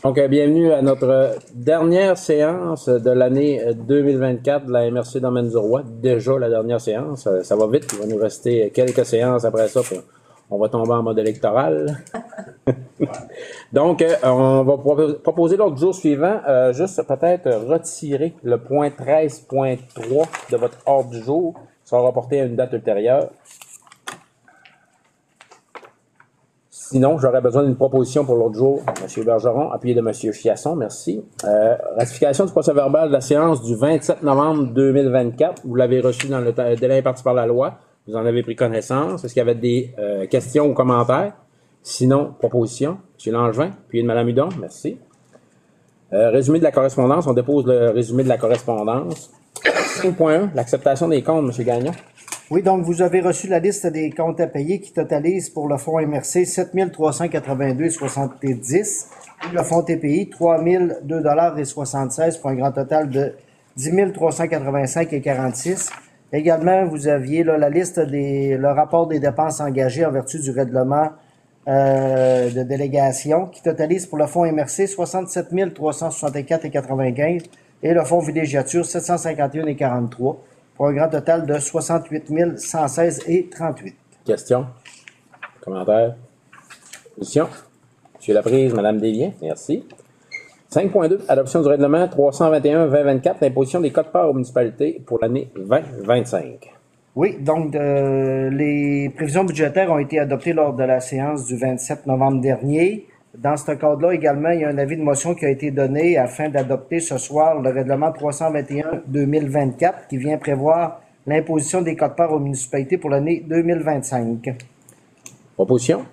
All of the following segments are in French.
Donc, bienvenue à notre dernière séance de l'année 2024 de la MRC Domaine du Roi. Déjà la dernière séance. Ça va vite. Il va nous rester quelques séances après ça. Puis on va tomber en mode électoral. Donc, on va proposer l'ordre du jour suivant. Juste peut-être retirer le point 13.3 de votre ordre du jour. Ça sera reporté à une date ultérieure. Sinon, j'aurais besoin d'une proposition pour l'autre jour. M. Bergeron, appuyé de M. Chiasson, merci. Ratification du procès-verbal de la séance du 27 novembre 2024. Vous l'avez reçu dans le délai imparti par la loi. Vous en avez pris connaissance. Est-ce qu'il y avait des questions ou commentaires? Sinon, proposition. M. Langevin, appuyé de Mme Hudon, merci. Résumé de la correspondance. On dépose le résumé de la correspondance. 5.1, l'acceptation des comptes, M. Gagnon. Oui, donc vous avez reçu la liste des comptes à payer qui totalise pour le fonds MRC 7 382,70 et le fonds TPI 3 002,76 pour un grand total de 10 385,46. Également, vous aviez là, la liste le rapport des dépenses engagées en vertu du règlement de délégation qui totalise pour le fonds MRC 67 364,95 et le fonds villégiature 751,43. Pour un grand total de 68 116,38. Questions? Commentaires? Position? M. Laprise, Mme Desliens, merci. 5.2, adoption du règlement 321-2024, l'imposition des quotes-parts aux municipalités pour l'année 2025. Oui, donc les prévisions budgétaires ont été adoptées lors de la séance du 27 novembre dernier. Dans ce cadre-là, également, il y a un avis de motion qui a été donné afin d'adopter ce soir le règlement 321-2024 qui vient prévoir l'imposition des quotes-parts aux municipalités pour l'année 2025. Proposition.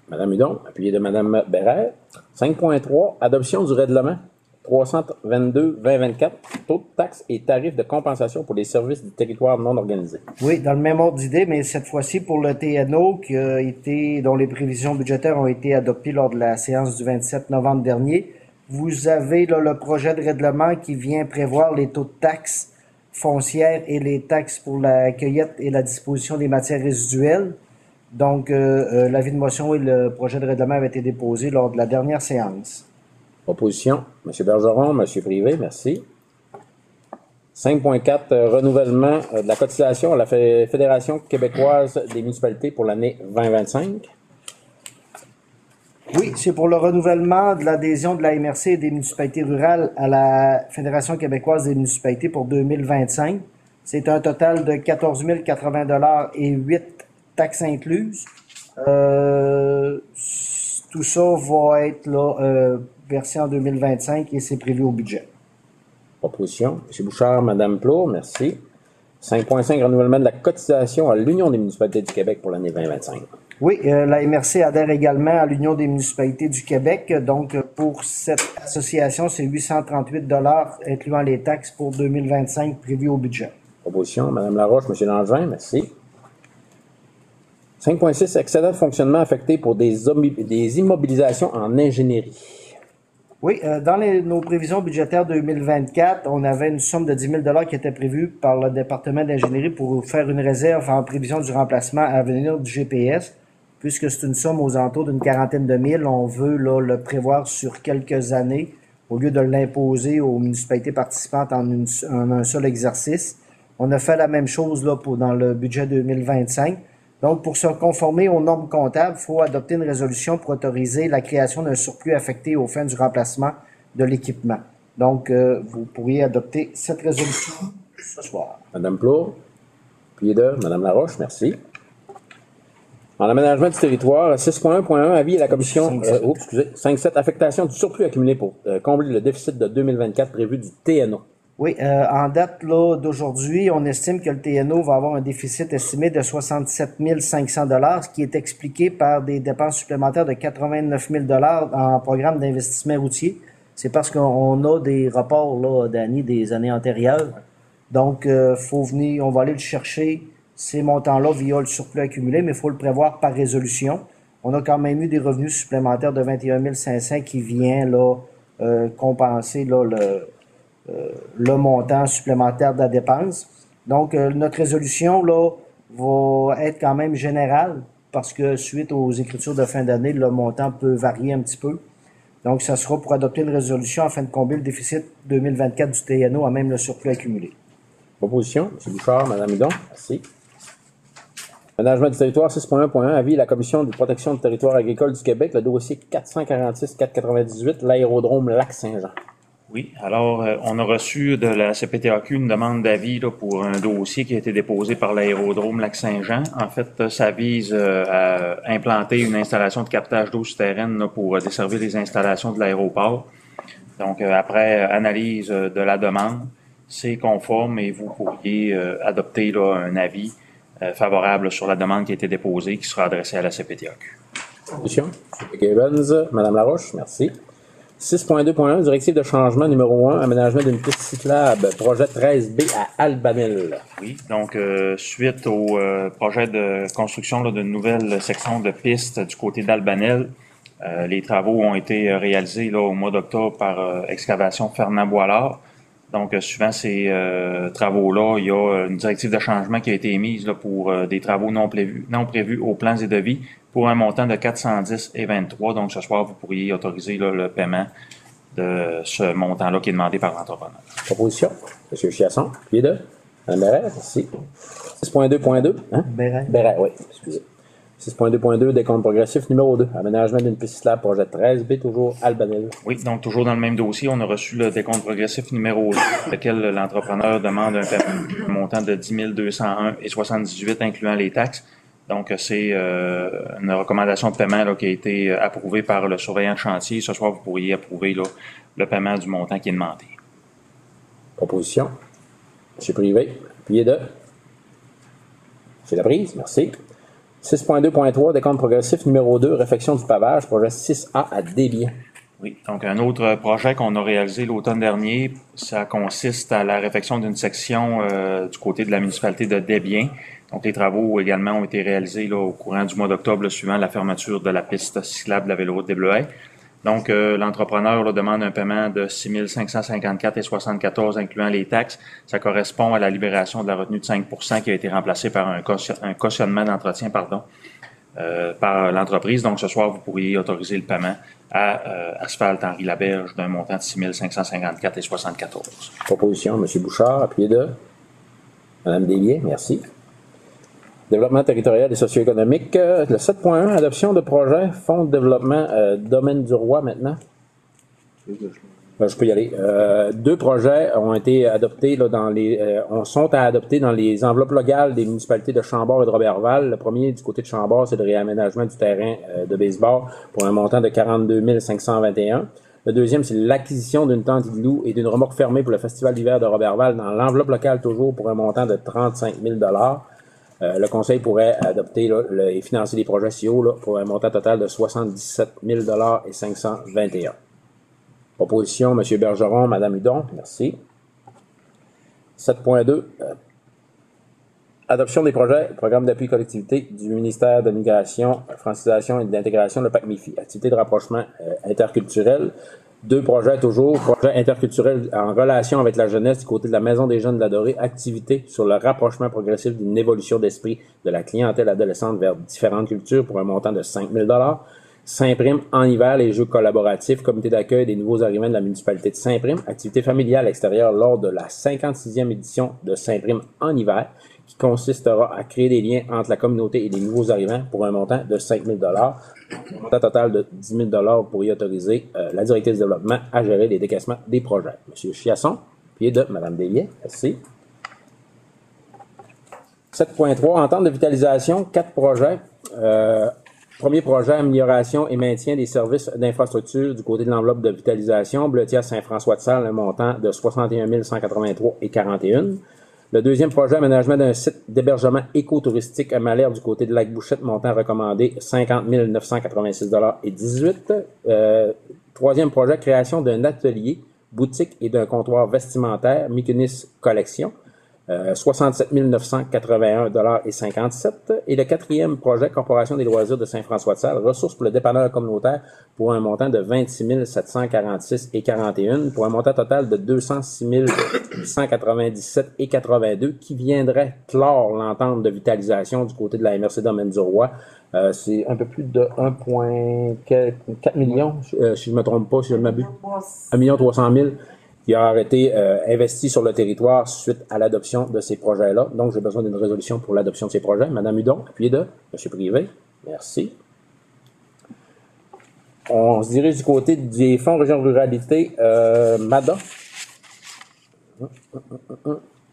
Mme Hudon, appuyée de Mme Bérère. 5.3, adoption du règlement 322-2024, taux de taxes et tarifs de compensation pour les services du territoire non organisé. Oui, dans le même ordre d'idée, mais cette fois-ci pour le TNO dont les prévisions budgétaires ont été adoptées lors de la séance du 27 novembre dernier. Vous avez là, le projet de règlement qui vient prévoir les taux de taxes foncières et les taxes pour la cueillette et la disposition des matières résiduelles. Donc, l'avis de motion et le projet de règlement avaient été déposés lors de la dernière séance. Proposition. M. Bergeron, M. Privé, merci. 5.4, renouvellement de la cotisation à la Fédération québécoise des municipalités pour l'année 2025. Oui, c'est pour le renouvellement de l'adhésion de la MRC et des municipalités rurales à la Fédération québécoise des municipalités pour 2025. C'est un total de 14 080 et 8 taxes incluses. Tout ça va être là, versé en 2025 et c'est prévu au budget. Proposition. M. Bouchard, Mme Plourde, merci. 5.5, renouvellement de la cotisation à l'Union des municipalités du Québec pour l'année 2025. Oui, la MRC adhère également à l'Union des municipalités du Québec. Donc, pour cette association, c'est 838 incluant les taxes pour 2025 prévues au budget. Proposition. Mme Laroche, M. Langevin, merci. 5.6, excédent de fonctionnement affecté pour des immobilisations en ingénierie. Oui, dans nos prévisions budgétaires 2024, on avait une somme de 10 000 qui était prévue par le département d'ingénierie pour faire une réserve en prévision du remplacement à venir du GPS. Puisque c'est une somme aux alentours d'une quarantaine de mille, on veut là, le prévoir sur quelques années au lieu de l'imposer aux municipalités participantes en un seul exercice. On a fait la même chose là, dans le budget 2025. Donc, pour se conformer aux normes comptables, il faut adopter une résolution pour autoriser la création d'un surplus affecté aux fins du remplacement de l'équipement. Donc, vous pourriez adopter cette résolution ce soir. Mme Plourde, puis de Mme Laroche, merci. En aménagement du territoire, 6.1.1, avis à la commission 5.7, affectation du surplus accumulé pour combler le déficit de 2024 prévu du TNO. Oui, en date là d'aujourd'hui, on estime que le TNO va avoir un déficit estimé de 67 500 $, ce qui est expliqué par des dépenses supplémentaires de 89 000 $ en programme d'investissement routier. C'est parce qu'on a des reports là d'années des années antérieures. Donc, on va aller le chercher ces montants-là via le surplus accumulé, mais il faut le prévoir par résolution. On a quand même eu des revenus supplémentaires de 21 500 qui vient là compenser là le montant supplémentaire de la dépense. Donc, notre résolution là va être quand même générale parce que suite aux écritures de fin d'année, le montant peut varier un petit peu. Donc, ça sera pour adopter une résolution afin de combler le déficit 2024 du TNO à même le surplus accumulé. Proposition, M. Bouchard, Mme Hudon. Merci. Aménagement du territoire 6.1.1, avis de la Commission de protection du territoire agricole du Québec, le dossier 446-498, l'aérodrome Lac-Saint-Jean. Oui, alors on a reçu de la CPTAQ une demande d'avis pour un dossier qui a été déposé par l'aérodrome Lac-Saint-Jean. En fait, ça vise à implanter une installation de captage d'eau souterraine pour desservir les installations de l'aéroport. Donc, après analyse de la demande, c'est conforme et vous pourriez adopter un avis favorable sur la demande qui a été déposée, qui sera adressée à la CPTAQ. Question. M. Gibbons, Mme Laroche, merci. 6.2.1, directive de changement numéro 1, aménagement d'une piste cyclable, projet 13B à Albanil. Oui, donc suite au projet de construction d'une nouvelle section de piste du côté d'Albanil, les travaux ont été réalisés au mois d'octobre par Excavation Fernand Boilard. Donc, suivant ces travaux-là, il y a une directive de changement qui a été émise pour des travaux non prévus aux plans et devis pour un montant de 410,23. Donc, ce soir, vous pourriez autoriser le paiement de ce montant-là qui est demandé par l'entrepreneur. Proposition. M. Chiasson, pied de. Mme Béret, merci. 6.2.2. Hein? Béret, oui, excusez. 6.2.2, décompte progressif numéro 2, aménagement d'une piste cyclable, projet 13B, toujours Albanil. Oui, donc toujours dans le même dossier, on a reçu le décompte progressif numéro 2, lequel l'entrepreneur demande un montant de 10 201,78 incluant les taxes. Donc, c'est une recommandation de paiement qui a été approuvée par le surveillant de chantier. Ce soir, vous pourriez approuver le paiement du montant qui est demandé. Proposition. M. Privé, pied de. C'est la prise, merci. 6.2.3, décompte progressif numéro 2, réfection du pavage, projet 6A à Desbiens. Oui, donc un autre projet qu'on a réalisé l'automne dernier, ça consiste à la réfection d'une section du côté de la municipalité de Desbiens. Donc les travaux également ont été réalisés au courant du mois d'octobre suivant la fermeture de la piste cyclable de la véloroute des Bleuets. Donc l'entrepreneur demande un paiement de 6 554,74 incluant les taxes. Ça correspond à la libération de la retenue de 5% qui a été remplacée par un cautionnement d'entretien par l'entreprise. Donc ce soir, vous pourriez autoriser le paiement à Asphalte Henri Laberge d'un montant de 6 554,74. Proposition, M. Bouchard, appuyé de. Mme Desbiens, merci. Développement territorial et socio-économique. Le 7.1, adoption de projet, fonds de développement, domaine du roi maintenant. Je peux y aller. Deux projets ont été adoptés sont à adopter dans les enveloppes locales des municipalités de Chambord et de Roberval. Le premier du côté de Chambord, c'est le réaménagement du terrain de baseball pour un montant de 42 521. Le deuxième, c'est l'acquisition d'une tente igloo et d'une remorque fermée pour le festival d'hiver de Roberval dans l'enveloppe locale toujours pour un montant de 35 000 le Conseil pourrait adopter et financer des projets SIO pour un montant total de 77 000 et 521. Proposition, M. Bergeron, Mme Hudon, merci. 7.2, adoption des projets, programme d'appui collectivité du ministère de l'Immigration, Francisation et d'Intégration, le PAC-MIFI, activité de rapprochement interculturel. Deux projets toujours, projet interculturel en relation avec la jeunesse du côté de la Maison des Jeunes de la Dorée, activité sur le rapprochement progressif d'une évolution d'esprit de la clientèle adolescente vers différentes cultures pour un montant de 5 000 Saint-Prime en hiver, les jeux collaboratifs, comité d'accueil des nouveaux arrivants de la municipalité de Saint-Prime, activité familiale extérieure lors de la 56e édition de Saint-Prime en hiver, qui consistera à créer des liens entre la communauté et les nouveaux arrivants pour un montant de 5 000 un montant total de 10 000 pour y autoriser la directrice du développement à gérer les décaissements des projets. M. Chiasson, pied de Mme Desbiens, merci. 7.3, entente de vitalisation, 4 projets. Premier projet, amélioration et maintien des services d'infrastructure du côté de l'enveloppe de vitalisation, Bletière-Saint-François-de-Salle, un montant de 61 183,41. Le deuxième projet, aménagement d'un site d'hébergement écotouristique à Malherbe du côté de Lac-Bouchette, montant recommandé 50 986,18 Troisième projet, création d'un atelier, boutique et d'un comptoir vestimentaire, Micunis Collection, 67 981,57 $. Et le quatrième projet, Corporation des loisirs de Saint-François-de-Salle, ressources pour le dépanneur communautaire pour un montant de 26 746,41 pour un montant total de 206 897,82 qui viendrait clore l'entente de vitalisation du côté de la MRC Domaine du Roi. C'est un peu plus de 1,4 million, si je ne me trompe pas, si je ne m'abuse. 1 300 000 qui a été investi sur le territoire suite à l'adoption de ces projets-là. Donc, j'ai besoin d'une résolution pour l'adoption de ces projets. Madame Hudon, appuyez de M. Privé. Merci. On se dirige du côté des fonds région ruralité. MADA.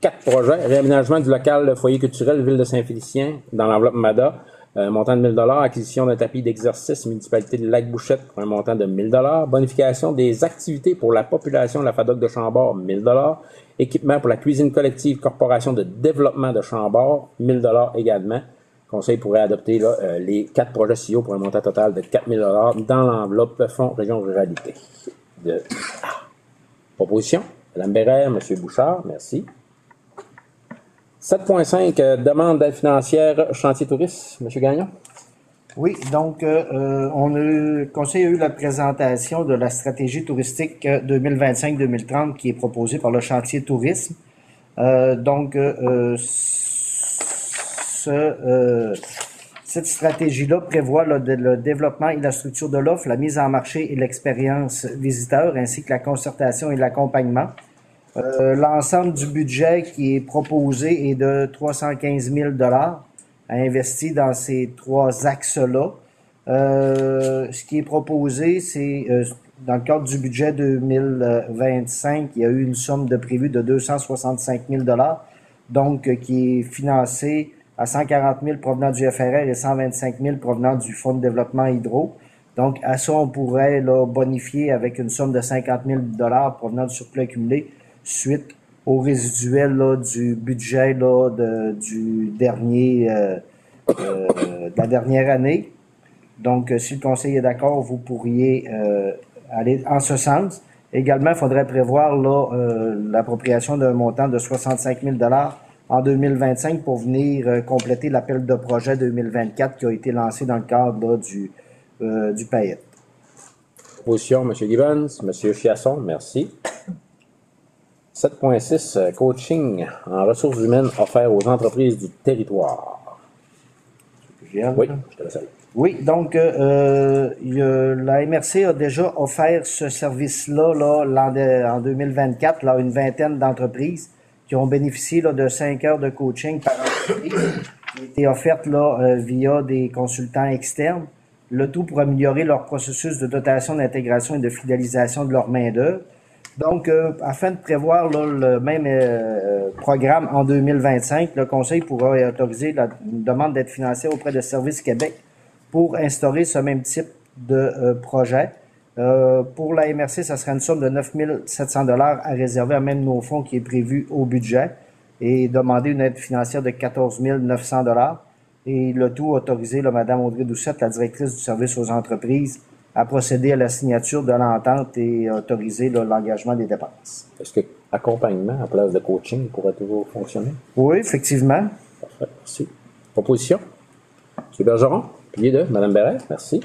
4 projets. Réaménagement du local foyer culturel Ville de Saint-Félicien dans l'enveloppe MADA. Montant de 1 000 $. Acquisition d'un tapis d'exercice municipalité de Lac-Bouchette pour un montant de 1 000 $. Bonification des activités pour la population de la FADOC de Chambord, 1 000 $. Équipement pour la cuisine collective Corporation de développement de Chambord, 1 000 $ également. Le Conseil pourrait adopter là, les 4 projets CEO pour un montant total de 4 000 $ dans l'enveloppe Fonds Région Ruralité. Proposition, Mme Bérère, M. Bouchard, merci. 7.5, demande d'aide financière, chantier touriste. M. Gagnon. Oui, donc, le Conseil a eu la présentation de la stratégie touristique 2025-2030 qui est proposée par le chantier tourisme. Cette stratégie-là prévoit le développement et la structure de l'offre, la mise en marché et l'expérience visiteur, ainsi que la concertation et l'accompagnement. L'ensemble du budget qui est proposé est de 315 000 $ à investir dans ces 3 axes-là. Ce qui est proposé, c'est dans le cadre du budget 2025, il y a eu une somme de prévue de 265 000 $, donc qui est financée à 140 000 provenant du FRR et 125 000 provenant du Fonds de développement hydro. Donc, à ça, on pourrait là, bonifier avec une somme de 50 000 $ provenant du surplus accumulé suite au résiduel là, du budget là, du dernier de la dernière année. Donc, si le Conseil est d'accord, vous pourriez aller en ce sens. Également, il faudrait prévoir là l'appropriation d'un montant de 65 000 $ en 2025 pour venir compléter l'appel de projet 2024 qui a été lancé dans le cadre là, du PAET. Proposition, M. Gibbons, M. Chiasson, merci. 7.6, coaching en ressources humaines offert aux entreprises du territoire. Oui, je te laisse aller. Oui, donc la MRC a déjà offert ce service-là là, en 2024 là, à une vingtaine d'entreprises qui ont bénéficié là, de 5 heures de coaching par entreprise qui a été offerte là, via des consultants externes. Le tout pour améliorer leur processus de dotation, d'intégration et de fidélisation de leur main-d'œuvre. Donc, afin de prévoir là, le même programme en 2025, le Conseil pourra autoriser une demande d'aide financière auprès de Services Québec pour instaurer ce même type de projet. Pour la MRC, ça sera une somme de 9 700 $ à réserver à même nos fonds qui est prévu au budget et demander une aide financière de 14 900 $. Et le tout autorisé, Mme Audrey Doucette, la directrice du service aux entreprises, à procéder à la signature de l'entente et autoriser l'engagement des dépenses. Est-ce que accompagnement en place de coaching pourrait toujours fonctionner? Oui, effectivement. Parfait, merci. Proposition? M. Bergeron, pilier de Mme Bérère, merci.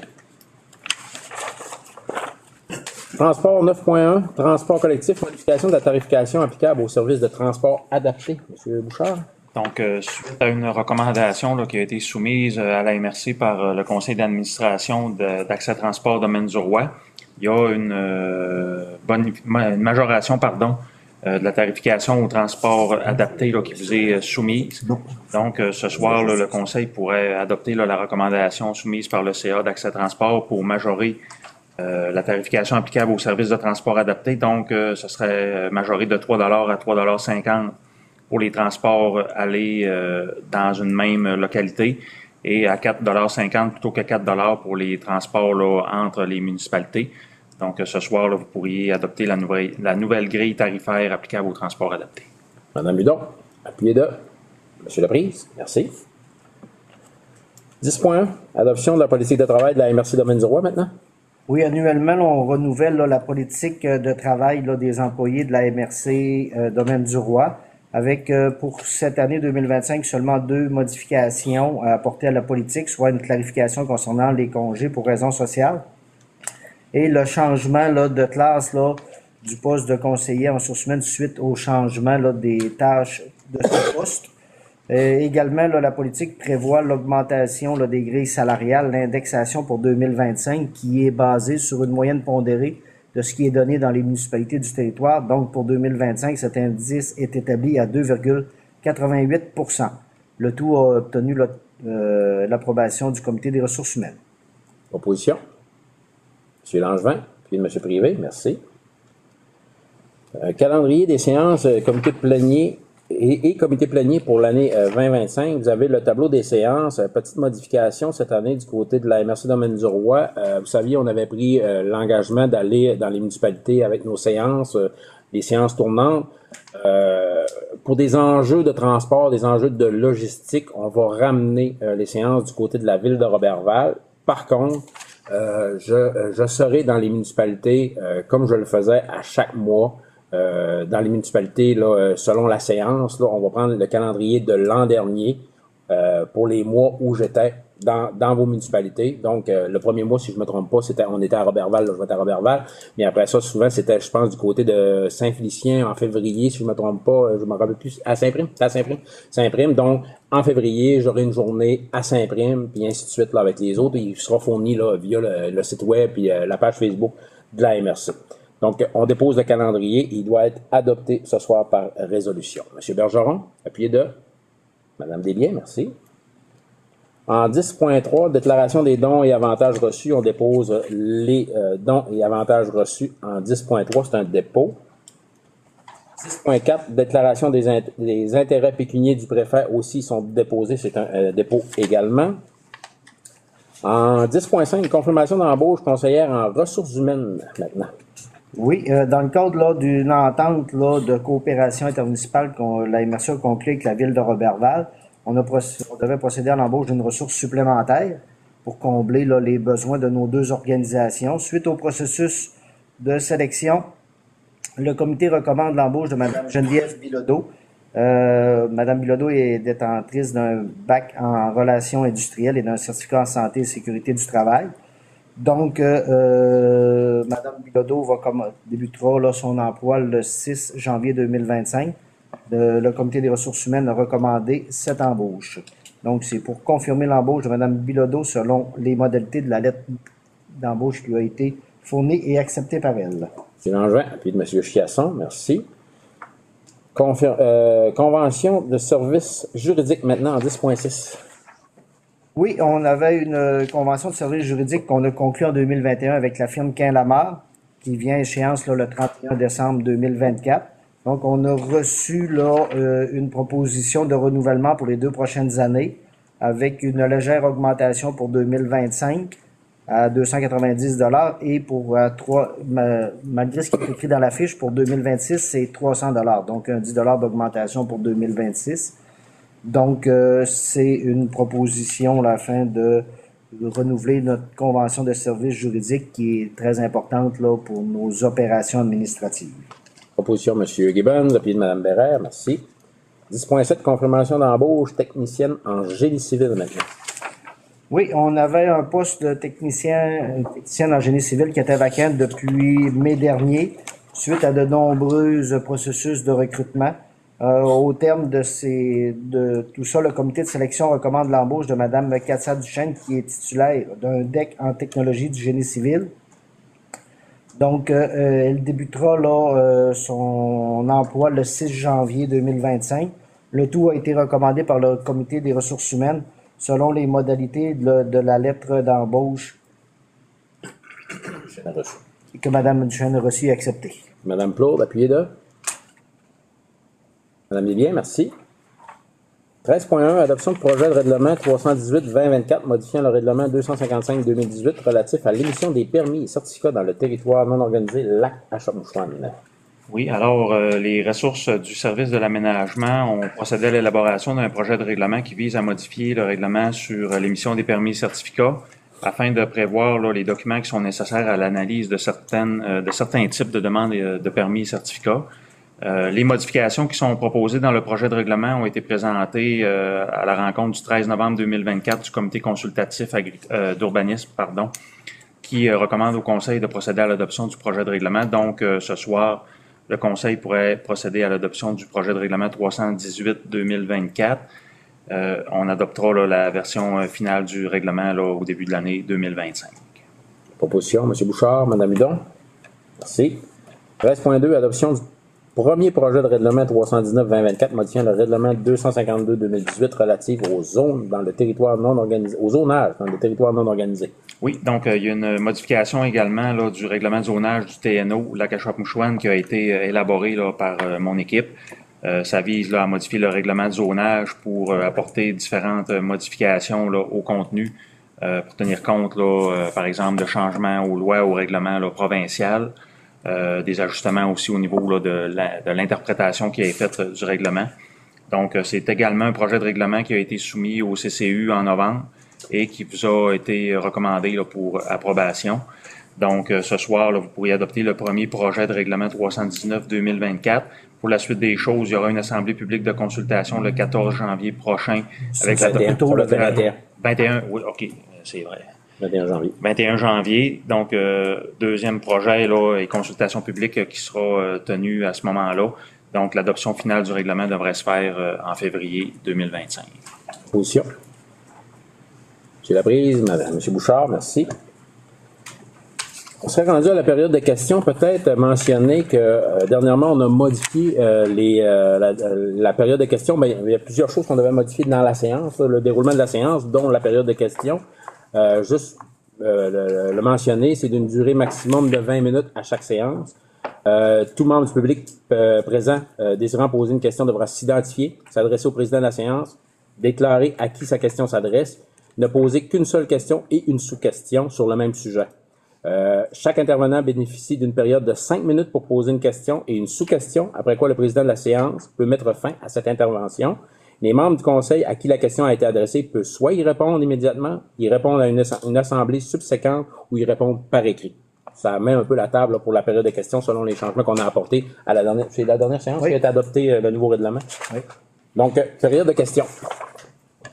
Transport 9.1, transport collectif, modification de la tarification applicable aux services de transport adaptés. M. Bouchard? Donc, suite à une recommandation là, qui a été soumise à la MRC par le conseil d'administration d'Accès Transport Domaine du Roi, il y a une majoration de la tarification au transport adapté là, qui vous est soumise. Donc, ce soir, là, le conseil pourrait adopter là, la recommandation soumise par le CA d'Accès Transport pour majorer la tarification applicable aux services de transport adapté. Donc, ce serait majoré de 3 $ à 3,50 $ pour les transports aller dans une même localité et à 4,50 $ plutôt que 4 $ pour les transports là, entre les municipalités. Donc, ce soir, là, vous pourriez adopter la nouvelle grille tarifaire applicable aux transports adaptés. Mme Hudon, appuyé de M. Laprise, merci. 10.1, adoption de la politique de travail de la MRC Domaine du Roi maintenant. Oui, annuellement, là, on renouvelle là, la politique de travail là, des employés de la MRC Domaine du Roi. avec pour cette année 2025 seulement 2 modifications à apporter à la politique, soit une clarification concernant les congés pour raisons sociales et le changement là, de classe là, du poste de conseiller en ressources humaines suite au changement là, des tâches de ce poste. Également, là, la politique prévoit l'augmentation là, des grilles salariales, l'indexation pour 2025 qui est basée sur une moyenne pondérée de ce qui est donné dans les municipalités du territoire. Donc, pour 2025, cet indice est établi à 2,88 %. Le tout a obtenu l'approbation du Comité des ressources humaines. Opposition? M. Langevin, puis M. Privé, merci. Calendrier des séances, comité plénier et comité plénier pour l'année 2025. Vous avez le tableau des séances. Petite modification cette année du côté de la MRC Domaine du Roi. Vous saviez, on avait pris l'engagement d'aller dans les municipalités avec nos séances, les séances tournantes. Pour des enjeux de transport, des enjeux de logistique, on va ramener les séances du côté de la ville de Roberval. Par contre, je serai dans les municipalités comme je le faisais à chaque mois. Dans les municipalités, là, selon la séance, là, on va prendre le calendrier de l'an dernier pour les mois où j'étais dans vos municipalités. Donc, le premier mois, si je me trompe pas, on était à Roberval, là, je vais être à Roberval. Mais après ça, souvent, c'était, je pense, du côté de Saint-Félicien en février, si je me trompe pas, je me rappelle plus, à Saint-Prime, Saint-Prime. Donc, en février, j'aurai une journée à Saint-Prime, puis ainsi de suite, là, avec les autres. Il sera fourni, là, via le site web puis la page Facebook de la MRC. Donc, on dépose le calendrier. Il doit être adopté ce soir par résolution. Monsieur Bergeron, appuyé de Madame Desbiens, merci. En 10.3, déclaration des dons et avantages reçus, on dépose les dons et avantages reçus en 10.3, c'est un dépôt. 10.4, déclaration des intérêts pécuniaires du préfet aussi sont déposés, c'est un dépôt également. En 10.5, confirmation d'embauche conseillère en ressources humaines maintenant. Oui, dans le cadre là, d'une entente là, de coopération intermunicipale que la MRC a conclue avec la ville de Roberval, on devait procéder à l'embauche d'une ressource supplémentaire pour combler là, les besoins de nos 2 organisations. Suite au processus de sélection, le comité recommande l'embauche de Mme Geneviève Bilodeau. Mme Bilodeau est détentrice d'un bac en relations industrielles et d'un certificat en santé et sécurité du travail. Donc, Mme Bilodeau débutera là, son emploi le 6 janvier 2025. Le Comité des ressources humaines a recommandé cette embauche. Donc, c'est pour confirmer l'embauche de Mme Bilodeau selon les modalités de la lettre d'embauche qui a été fournie et acceptée par elle. M. Langevin, puis de M. Chiasson, merci. Convention de services juridiques maintenant en 10.6. Oui, on avait une convention de services juridiques qu'on a conclue en 2021 avec la firme Quin-Lamar, qui vient à échéance là, le 31 décembre 2024. Donc, on a reçu là une proposition de renouvellement pour les 2 prochaines années, avec une légère augmentation pour 2025 à 290 $ et pour malgré ce qui est écrit dans la fiche, pour 2026, c'est 300 $. Donc, un 10 $ d'augmentation pour 2026. Donc, c'est une proposition là, afin de renouveler notre convention de services juridiques qui est très importante là, pour nos opérations administratives. Proposition M. Gibbons, appuyé de Mme Bérère, merci. 10.7, confirmation d'embauche technicienne en génie civil maintenant. Oui, on avait un poste de technicienne en génie civil qui était vacant depuis mai dernier, suite à de nombreux processus de recrutement. Au terme de tout ça, le comité de sélection recommande l'embauche de Mme Katia Duchesne, qui est titulaire d'un DEC en technologie du génie civil. Donc, elle débutera là, son emploi le 6 janvier 2025. Le tout a été recommandé par le comité des ressources humaines selon les modalités de la lettre d'embauche que Mme Duchesne a reçue et acceptée. Mme Plaude, appuyée de Mme Desbiens, merci. 13.1, adoption de projet de règlement 318-2024 modifiant le règlement 255-2018 relatif à l'émission des permis et certificats dans le territoire non organisé Lac-Achomouchouane. Oui, alors les ressources du service de l'aménagement ont procédé à l'élaboration d'un projet de règlement qui vise à modifier le règlement sur l'émission des permis et certificats afin de prévoir là, les documents qui sont nécessaires à l'analyse de certains types de demandes de permis et certificats. Les modifications qui sont proposées dans le projet de règlement ont été présentées à la rencontre du 13 novembre 2024 du comité consultatif d'urbanisme, qui recommande au Conseil de procéder à l'adoption du projet de règlement. Donc, ce soir, le Conseil pourrait procéder à l'adoption du projet de règlement 318-2024. On adoptera là, la version finale du règlement là, au début de l'année 2025. Proposition, M. Bouchard, Mme Hudon. Merci. 13.2, adoption du premier projet de règlement 319-2024 modifiant le règlement 252-2018 relatif aux zones dans le territoire non organisé, au zonage dans le territoire non organisé. Oui, donc il y a une modification également là, du règlement de zonage du TNO, Lac-Achouapmouchouane, qui a été élaboré là, par mon équipe. Ça vise là, à modifier le règlement de zonage pour apporter différentes modifications là, au contenu, pour tenir compte, là, par exemple, de changements aux lois, au règlement là, provincial, des ajustements aussi au niveau là, de l'interprétation qui est faite du règlement. Donc, c'est également un projet de règlement qui a été soumis au CCU en novembre et qui vous a été recommandé là, pour approbation. Donc, ce soir, là, vous pourriez adopter le premier projet de règlement 319-2024. Pour la suite des choses, il y aura une assemblée publique de consultation le 14 janvier prochain. Avec le 21. 21, oui, OK, c'est vrai. 21 janvier. 21 janvier. Donc, deuxième projet là, et consultation publique qui sera tenue à ce moment-là. Donc, l'adoption finale du règlement devrait se faire en février 2025. Position. M. Laprise, M. Bouchard, merci. On serait rendu à la période de questions. Peut-être mentionner que dernièrement, on a modifié la période de questions. Bien, il y a plusieurs choses qu'on devait modifier dans la séance, là, le déroulement de la séance, dont la période de questions. Le mentionner, c'est d'une durée maximum de 20 minutes à chaque séance. Tout membre du public présent désirant poser une question devra s'identifier, s'adresser au président de la séance, déclarer à qui sa question s'adresse, ne poser qu'une seule question et une sous-question sur le même sujet. Chaque intervenant bénéficie d'une période de 5 minutes pour poser une question et une sous-question, après quoi le président de la séance peut mettre fin à cette intervention. Les membres du conseil à qui la question a été adressée peuvent soit y répondre immédiatement, y répondre à une assemblée subséquente ou y répondre par écrit. Ça met un peu la table là, pour la période de questions selon les changements qu'on a apportés à la dernière. C'est la dernière séance qui a été adopté le nouveau règlement. Oui. Donc, période de questions.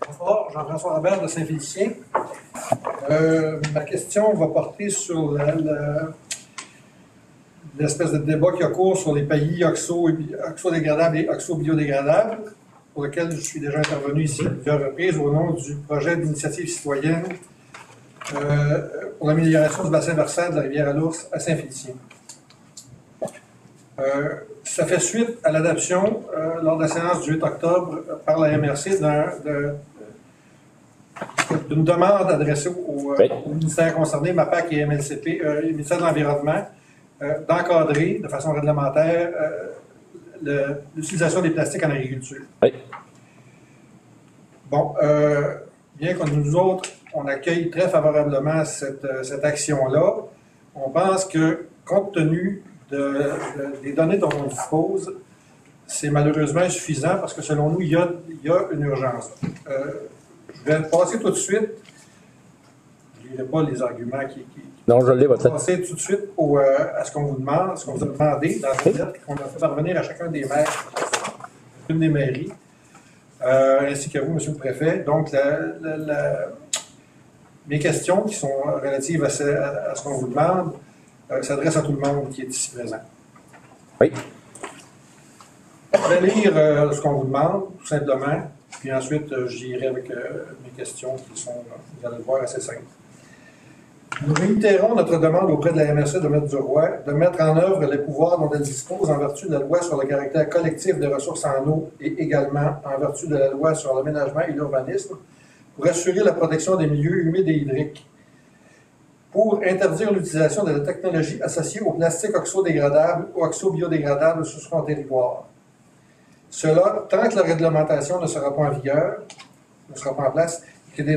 Bonsoir, Jean-François Robert de Saint-Félicien. Ma question va porter sur l'espèce de débat qui a cours sur les pays oxo-dégradables et oxo-biodégradables, pour lequel je suis déjà intervenu ici à plusieurs reprises au nom du projet d'initiative citoyenne pour l'amélioration du bassin versant de la rivière à l'Ours à Saint-Félicien. Ça fait suite à l'adoption lors de la séance du 8 octobre par la MRC d'une demande adressée au ministère concerné, MAPAC et MLCP, le ministère de l'Environnement, d'encadrer de façon réglementaire l'utilisation des plastiques en agriculture. Oui. Bon, bien que nous autres, on accueille très favorablement cette action-là, on pense que, compte tenu des données dont on dispose, c'est malheureusement insuffisant parce que, selon nous, il y a une urgence. Je vais passer tout de suite, je ne lirai pas les arguments non, je l'ai, votre lettre. Passer tout de suite à ce qu'on vous demande, ce qu'on vous a demandé dans la lettre qu'on a fait parvenir à chacun des maires, une des mairies, ainsi qu'à vous, M. le Préfet. Donc, mes questions qui sont relatives à ce qu'on vous demande s'adressent à tout le monde qui est ici présent. Oui. Je vais lire ce qu'on vous demande, tout simplement, puis ensuite j'irai avec mes questions qui sont, vous allez le voir, assez simples. Nous réitérons notre demande auprès de la MRC de mettre en œuvre les pouvoirs dont elle dispose en vertu de la loi sur le caractère collectif des ressources en eau et également en vertu de la loi sur l'aménagement et l'urbanisme pour assurer la protection des milieux humides et hydriques, pour interdire l'utilisation de la technologie associée aux plastiques oxodégradables ou oxobiodégradables sur son territoire. Cela, tant que la réglementation ne sera pas en vigueur, ne sera pas en place, que des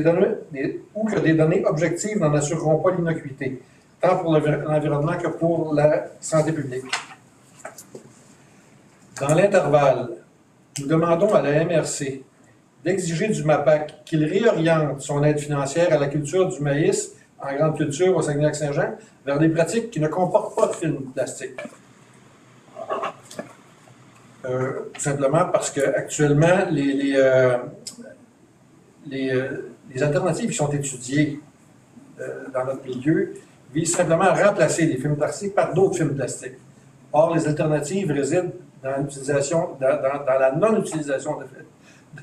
données objectives n'en assureront pas l'innocuité, tant pour l'environnement que pour la santé publique. Dans l'intervalle, nous demandons à la MRC d'exiger du MAPAC qu'il réoriente son aide financière à la culture du maïs en grande culture au Saguenay-Lac-Saint-Jean vers des pratiques qui ne comportent pas de film plastique. Tout simplement parce qu'actuellement, les alternatives qui sont étudiées dans notre milieu visent simplement à remplacer les films plastiques par d'autres films plastiques. Or, les alternatives résident dans l'utilisation, dans la non-utilisation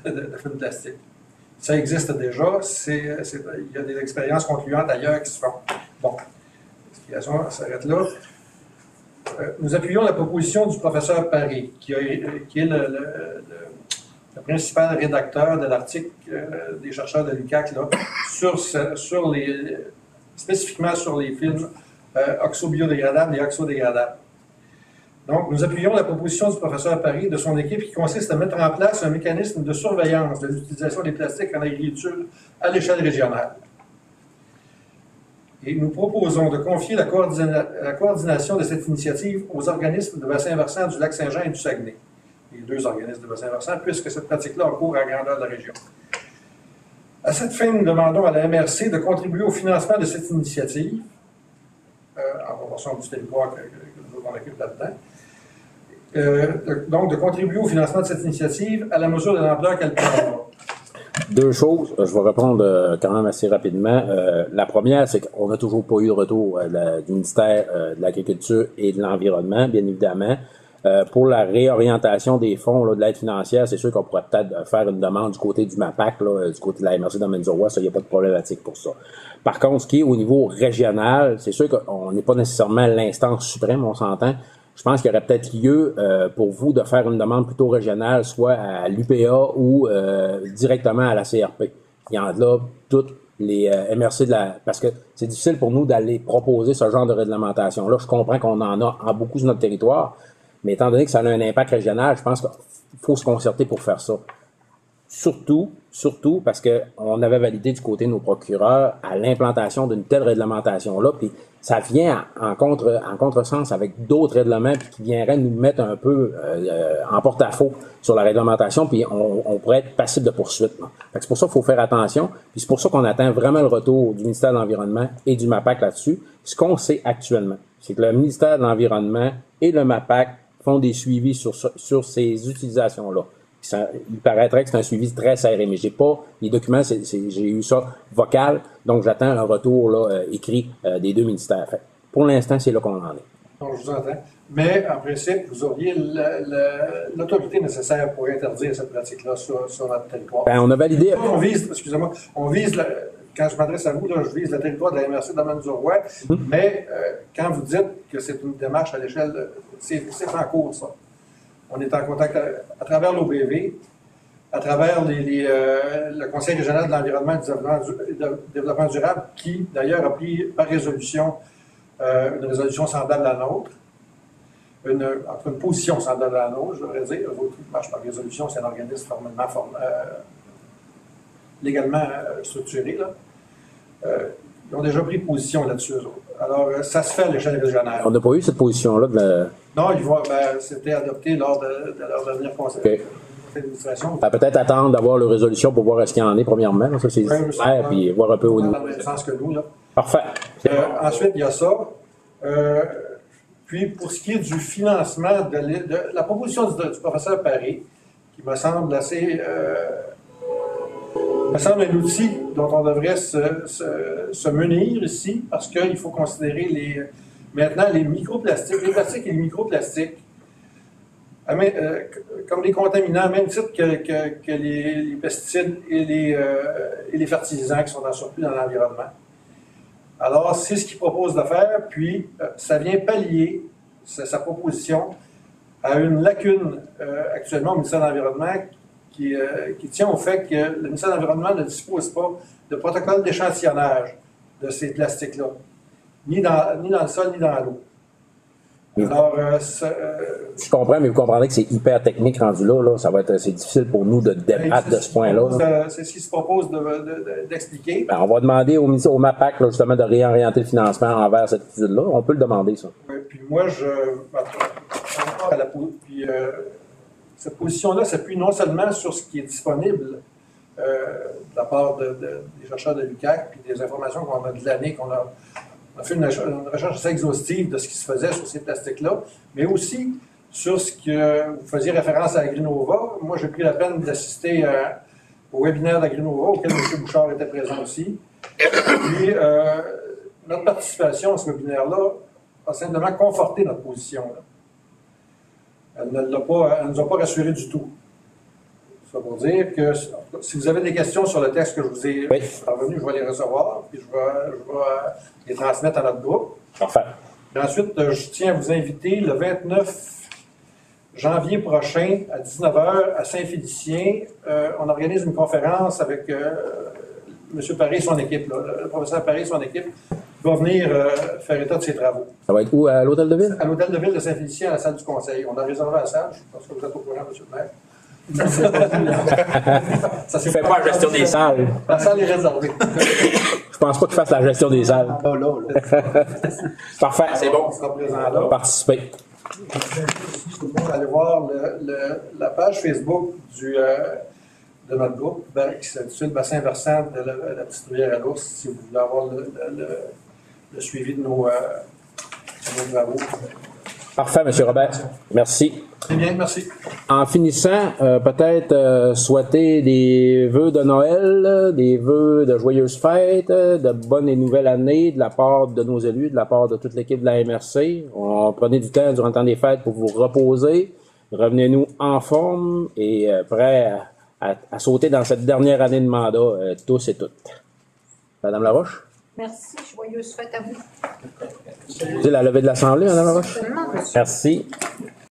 de films plastiques. Ça existe déjà, il y a des expériences concluantes ailleurs qui se font. Bon, l'explication s'arrête là. Nous appuyons la proposition du professeur Paré, qui est le principal rédacteur de l'article des chercheurs de l'UQAC spécifiquement sur les films oxobiodégradables et oxodégradables. Donc, nous appuyons la proposition du professeur Paré et de son équipe qui consiste à mettre en place un mécanisme de surveillance de l'utilisation des plastiques en agriculture à l'échelle régionale. Et nous proposons de confier la coordination de cette initiative aux organismes de bassin versant du Lac-Saint-Jean et du Saguenay. Les deux organismes de bassin versant, puisque cette pratique-là a cours à la grandeur de la région. À cette fin, nous demandons à la MRC de contribuer au financement de cette initiative, en proportion du territoire que nous avons occupe là-dedans. Donc, de contribuer au financement de cette initiative à la mesure de l'ampleur qu'elle prendra. Deux choses, je vais répondre quand même assez rapidement. La première, c'est qu'on n'a toujours pas eu de retour du ministère de l'Agriculture et de l'Environnement, bien évidemment. Pour la réorientation des fonds là, de l'aide financière, c'est sûr qu'on pourrait peut-être faire une demande du côté du MAPAC, là, du côté de la MRC dans Menzoa, ça, il n'y a pas de problématique pour ça. Par contre, ce qui est au niveau régional, c'est sûr qu'on n'est pas nécessairement l'instance suprême, on s'entend. Je pense qu'il y aurait peut-être lieu pour vous de faire une demande plutôt régionale, soit à l'UPA ou directement à la CRP. Il y en a là toutes les MRC parce que c'est difficile pour nous d'aller proposer ce genre de réglementation-là. Je comprends qu'on en a en beaucoup sur notre territoire, mais étant donné que ça a un impact régional, je pense qu'il faut se concerter pour faire ça. Surtout parce que on avait validé du côté de nos procureurs à l'implantation d'une telle réglementation-là, puis ça vient en contresens avec d'autres règlements puis qui viendraient nous mettre un peu en porte-à-faux sur la réglementation, puis on pourrait être passible de poursuite. C'est pour ça qu'il faut faire attention, puis c'est pour ça qu'on attend vraiment le retour du ministère de l'Environnement et du MAPAC là-dessus. Ce qu'on sait actuellement, c'est que le ministère de l'Environnement et le MAPAC font des suivis sur ces utilisations-là. Il paraîtrait que c'est un suivi très serré, mais j'ai pas les documents, j'ai eu ça vocal, donc j'attends un retour là, écrit des deux ministères. Fait, pour l'instant, c'est là qu'on en est. Donc, je vous entends. Mais en principe, vous auriez l'autorité nécessaire pour interdire cette pratique-là sur notre territoire. Ben, on a validé. On vise, quand je m'adresse à vous, là, je vise le territoire de la MRC de Manzourois, mais quand vous dites que c'est une démarche à l'échelle, c'est en cours, ça. On est en contact à travers l'OBV, à travers le Conseil régional de l'environnement et du développement durable, qui d'ailleurs a pris par résolution une résolution semblable à la nôtre, une position semblable à la nôtre, je devrais dire. L'autre qui marche par résolution, c'est un organisme formellement légalement structuré. Là. Ils ont déjà pris position là-dessus. Alors, ça se fait à l'échelle régionale. On n'a pas eu cette position-là Non, c'était adopté lors de leur dernier conseil d'administration. Peut-être attendre d'avoir la résolution pour voir ce qu'il y en est, premièrement. Ça, c'est clair, puis voir un peu au niveau. Dans le même sens que nous, là. Parfait. Ensuite, il y a ça. Puis, pour ce qui est du financement de la proposition du professeur Paré, qui me semble assez... me semble un outil dont on devrait se munir ici, parce qu'il faut considérer maintenant les microplastiques, les plastiques et les microplastiques, comme des contaminants, même titre que les pesticides et les fertilisants qui sont en surplus dans l'environnement. Alors, c'est ce qu'il propose de faire, puis ça vient pallier sa proposition à une lacune actuellement au ministère de l'Environnement qui tient au fait que le ministère de l'Environnement ne dispose pas de protocole d'échantillonnage de ces plastiques-là, ni dans le sol, ni dans l'eau. Alors, je comprends, mais vous comprendrez que c'est hyper technique rendu là. C'est difficile pour nous de débattre de ce point-là. C'est ce qu'il se propose d'expliquer. Ben, on va demander au MAPAC là, justement de réorienter le financement envers cette étude-là. On peut le demander, ça. Oui, puis moi, cette position-là s'appuie non seulement sur ce qui est disponible de la part des chercheurs de l'UQAC, puis des informations qu'on a glanées, qu'on a fait une recherche assez exhaustive de ce qui se faisait sur ces plastiques-là, mais aussi sur ce que vous faisiez référence à Agrinova. Moi, j'ai pris la peine d'assister au webinaire d'Agrinova, auquel M. Bouchard était présent aussi. Puis, notre participation à ce webinaire-là a simplement conforté notre position. Là. Elle ne nous a pas rassurés du tout. Ça veut dire que si vous avez des questions sur le texte que je vous ai parvenu, je vais les recevoir, puis je vais les transmettre à notre groupe. Parfait. Et ensuite, je tiens à vous inviter le 29 janvier prochain à 19h à Saint-Félicien. On organise une conférence avec M. Paré et son équipe, là, le professeur Paré et son équipe, qui va venir faire état de ses travaux. Ça va être où, à l'Hôtel de Ville? À l'Hôtel de Ville de Saint-Félicien, à la salle du Conseil. On a réservé la salle, je pense que vous êtes au courant, M. le maire. Ça ne fait pas la gestion des salles. La salle est réservée. Je pense pas qu'il fasse la gestion des salles. Parfait, c'est bon. On sera présent là. Participer. Allez voir la page Facebook de notre groupe qui s'intitule Bassin versant de la petite rivière à l'ours, si vous voulez avoir le suivi de nos travaux. Parfait, M. Robert. Merci. Très bien, merci. En finissant, peut-être souhaiter des vœux de Noël, des vœux de joyeuses fêtes, de bonne et nouvelle année de la part de nos élus, de la part de toute l'équipe de la MRC. Prenez du temps durant le temps des fêtes pour vous reposer. Revenez-nous en forme et prêts à sauter dans cette dernière année de mandat, tous et toutes. Madame Laroche? Merci, joyeuse fête à vous. Vous la levée de l'Assemblée, Madame Laroche? Merci.